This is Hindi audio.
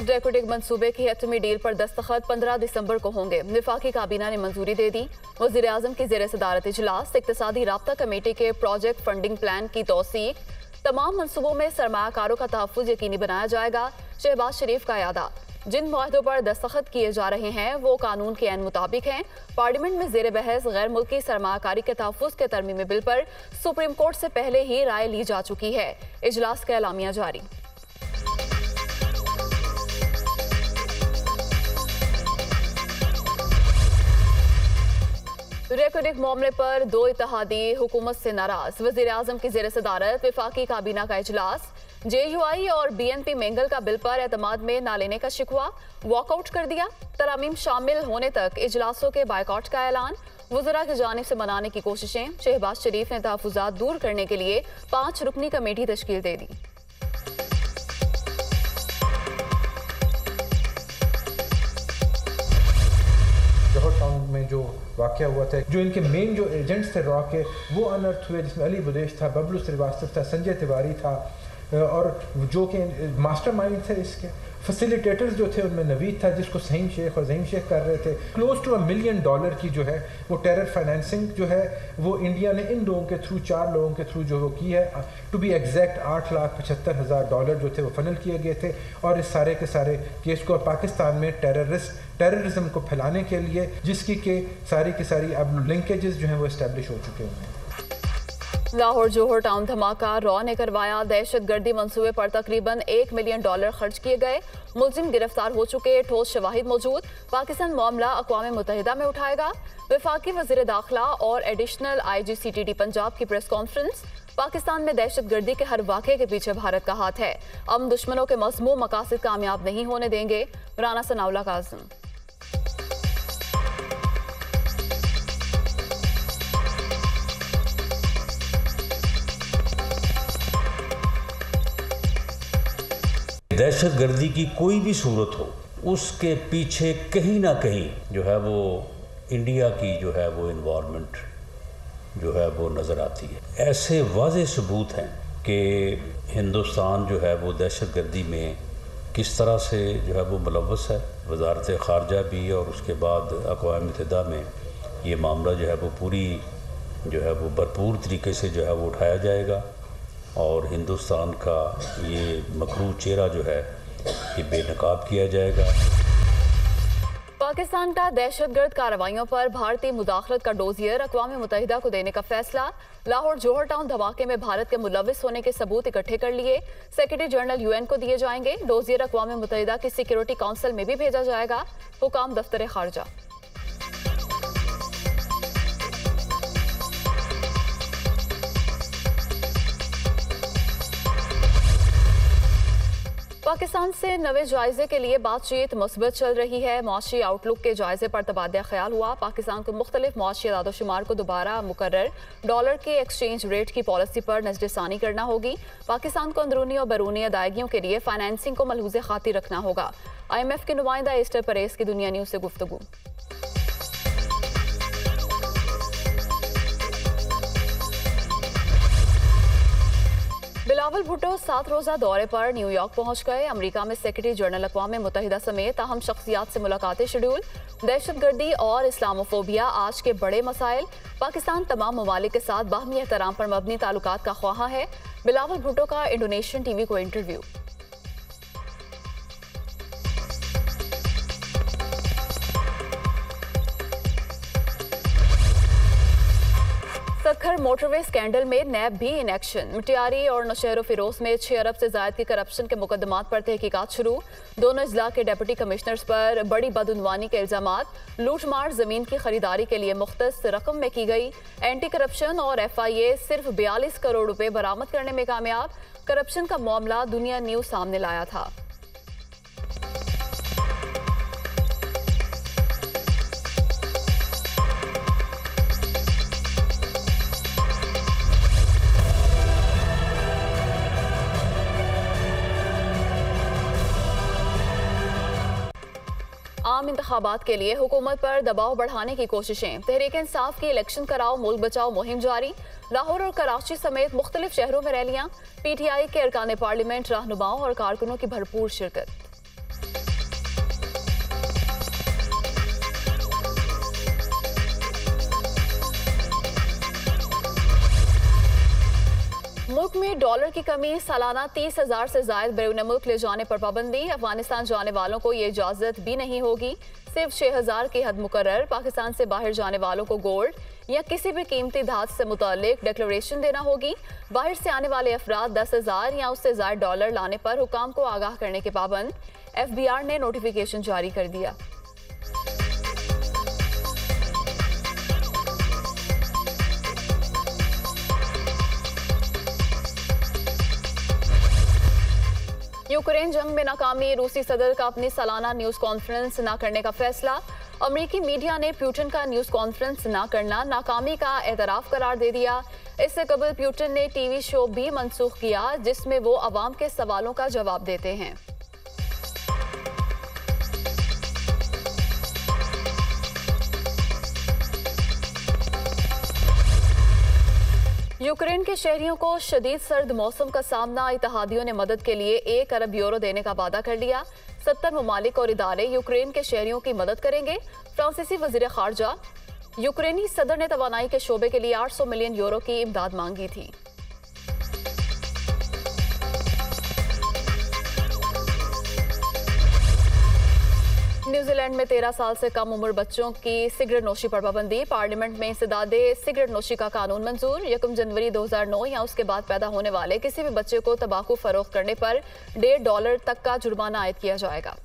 डेकोरेटिव मंसूबे की एटमी डील पर दस्तखत 15 दिसंबर को होंगे। वफाकी काबीना ने मंजूरी दे दी। वज़ीर आज़म की ज़ेर सदारत इजलास, इक़्तिसादी राब्ता कमेटी के प्रोजेक्ट फंडिंग प्लान की तौसीक, तमाम मंसूबों में सरमायाकारों का तहफ़्फ़ुज़ यकीनी बनाया जाएगा। शहबाज शरीफ का यादा, जिन मुआहदों पर दस्तखत किए जा रहे हैं वो कानून के ऐन मुताबिक हैं। पार्लियामेंट में ज़ेर बहस गैर मुल्की सरमायाकारी के तहफ़्फ़ुज़ के तरमीमी बिल पर सुप्रीम कोर्ट से पहले ही राय ली जा चुकी है। इजलास का एलामिया जारी। रेकोडिक मामले पर दो इत्तेहादी हुकूमत से नाराज। वज़ीर आज़म की ज़ेर सदारत वफाकी काबीना का इजलास, JUI और BNP मेंगल का बिल पर एतमाद में ना लेने का शिकवा, वॉकआउट कर दिया। तरामीम शामिल होने तक इजलासों के बायकॉट का ऐलान, वज़रा की जानिब से मनाने की कोशिशें। शहबाज शरीफ ने तहफ़्फ़ुज़ात दूर करने के लिए 5 रुकनी कमेटी तश्कील दे दी। जौहर टाउन में जो वाक़या हुआ था, जो इनके मेन जो एजेंट्स थे रॉ के, वो अनर्थ हुए, जिसमें अली बुदेश था, बबलू श्रीवास्तव था, संजय तिवारी था, और जो कि मास्टरमाइंड थे इसके फैसिलिटेटर्स जो थे उनमें नवीद था, जिसको सहीम शेख और ज़हीम शेख कर रहे थे। क्लोज टू $1 मिलियन की जो है वो टेरर फाइनेंसिंग जो है वो इंडिया ने इन लोगों के थ्रू, 4 लोगों के थ्रू जो वो की है। टू बी एग्जैक्ट $8,75,000 जो थे वो फनल किए गए थे, और इस सारे के सारे केस को पाकिस्तान में टेररिज्म को फैलाने के लिए, जिसकी के सारी की सारी अब लिंकेजेस जो हैं वो इस्टेब्लिश हो चुके हैं। लाहौर जोहर टाउन धमाका रॉ ने करवाया। दहशतगर्दी मंसूबे पर तकरीबन $1 मिलियन खर्च किए गए। मुलजिम गिरफ्तार हो चुके, ठोस शवाहिद मौजूद। पाकिस्तान मामला अक़वाम मुत्तहिदा में उठाएगा। वफाकी वज़ीर दाखिला और एडिशनल IG CTD पंजाब की प्रेस कॉन्फ्रेंस, पाकिस्तान में दहशतगर्दी के हर वाक़े के पीछे भारत का हाथ है। हम दुश्मनों के मज़मूम मकासद कामयाब नहीं होने देंगे। राना सनाउल्लाह काज़िम। दहशतगर्दी की कोई भी सूरत हो, उसके पीछे कहीं ना कहीं जो है वो इंडिया की जो है वो इन्वॉल्वमेंट जो है वो नज़र आती है। ऐसे वाज़े सबूत हैं कि हिंदुस्तान जो है वो दहशतगर्दी में किस तरह से जो है वो मुलव्वस है। वज़ारत ख़ारजा भी, और उसके बाद अक़वाम मुत्तहिदा में ये मामला जो है वो पूरी जो है वो भरपूर तरीके से जो है वो उठाया जाएगा, और हिंदुस्तान का ये मकरूह चेहरा जो है ये बेनकाब किया जाएगा। पाकिस्तान का दहशतगर्द कार्रवाइयों पर भारतीय मुदाखलत का डोजियर अक़वाम मुत्तहिदा को देने का फैसला। लाहौर जोहर टाउन धमाके में भारत के मुलव्विस होने के सबूत इकट्ठे कर लिए, सेक्रेटरी जनरल UN को दिए जाएंगे। डोजियर अक़वाम मुत्तहिदा की सिक्योरिटी काउंसिल में भी भेजा जाएगा। हुकाम दफ्तर खारजा। पाकिस्तान से नवे जायजे के लिए बातचीत मुस्बत चल रही है। मुआशी आउटलुक के जायजे पर तबादला ख्याल हुआ। पाकिस्तान को मुख्तलिफ मुआशी आदादोशुमार को दोबारा मुकर्रर डॉलर के एक्सचेंज रेट की पॉलिसी पर नजरसानी करना होगी। पाकिस्तान को अंदरूनी और बैरूनी अदायगियों के लिए फाइनेंसिंग को मलहूज़े खातिर रखना होगा। IMF के नुमाइंदा एस्टर परेस की दुनिया न्यूज़ से गुफ्तगू। बिलावल भुट्टो 7 रोज़ा दौरे पर न्यूयॉर्क पहुंच गए। अमेरिका में सेक्रेटरी जनरल अक़वाम मुत्तहिदा समेत अहम शख्सियात से मुलाकातें शेड्यूल। दहशतगर्दी और इस्लामोफोबिया आज के बड़े मसाइल। पाकिस्तान तमाम ममालिक के साथ बाहमी एहतराम पर मबनी ताल्लुकात का ख्वाहा है। बिलावल भुट्टो का इंडोनेशियन TV को इंटरव्यू। सखर मोटरवे स्कैंडल में नैब भी इन एक्शन। मिटियारी और नौशहर फिरोज में 6 अरब से ज्यादा की करप्शन के मुकदमात पर तहकीकात शुरू। दोनों अजला के डिप्टी कमिश्नर्स पर बड़ी बदउनवानी के इल्जामात। लूटमार जमीन की खरीदारी के लिए मुख्तस रकम में की गई। एंटी करप्शन और FIA सिर्फ 42 करोड़ रुपए बरामद करने में कामयाब। करप्शन का मामला दुनिया न्यूज सामने लाया था। आम इंतखाबात के लिए हुकूमत पर दबाव बढ़ाने की कोशिशें। तहरीक इंसाफ की इलेक्शन कराओ मुल्क बचाओ मुहिम जारी। लाहौर और कराची समेत मुख्तलिफ शहरों में रैलियां। PTI के अरकान पार्लियामेंट, रहनुमाओं और कारकुनों की भरपूर शिरकत। मुल्क में डॉलर की कमी, सालाना 30,000 से ज्यादा बैरून मुल्क ले जाने पर पाबंदी। अफगानिस्तान जाने वालों को ये इजाजत भी नहीं होगी। सिर्फ 6,000 की हद मुकर्रर। पाकिस्तान से बाहर जाने वालों को गोल्ड या किसी भी कीमती धातु से मुतालिक डिक्लेरेशन देना होगी। बाहर से आने वाले अफराद 10,000 या उससे ज्यादा डॉलर लाने पर हुकाम को आगाह करने के पाबंद। FBR ने नोटिफिकेशन जारी कर दिया। यूक्रेन जंग में नाकामी, रूसी सदर का अपनी सालाना न्यूज कॉन्फ्रेंस न करने का फैसला। अमेरिकी मीडिया ने पुतिन का न्यूज कॉन्फ्रेंस न करना नाकामी का एतराफ करार दे दिया। इससे कबल पुतिन ने टीवी शो भी मनसूख किया जिसमें वो अवाम के सवालों का जवाब देते हैं। यूक्रेन के शहरियों को शदीद सर्द मौसम का सामना। इत्तेहादियों ने मदद के लिए 1 अरब यूरो देने का वादा कर लिया। 70 ममालिक और इदारे यूक्रेन के शहरियों की मदद करेंगे। फ्रांसीसी वजीर खारजा। यूक्रेनी सदर ने तवानाई के शोबे के लिए 800 मिलियन यूरो की इमदाद मांगी थी। न्यूजीलैंड में 13 साल से कम उम्र बच्चों की सिगरेट नोशी पर पाबंदी। पार्लियामेंट में इंसदादे सिगरेट नोशी का कानून मंजूर। 1 जनवरी 2009 या उसके बाद पैदा होने वाले किसी भी बच्चे को तंबाकू फरोख्त करने पर $1.5 तक का जुर्माना आयद किया जाएगा।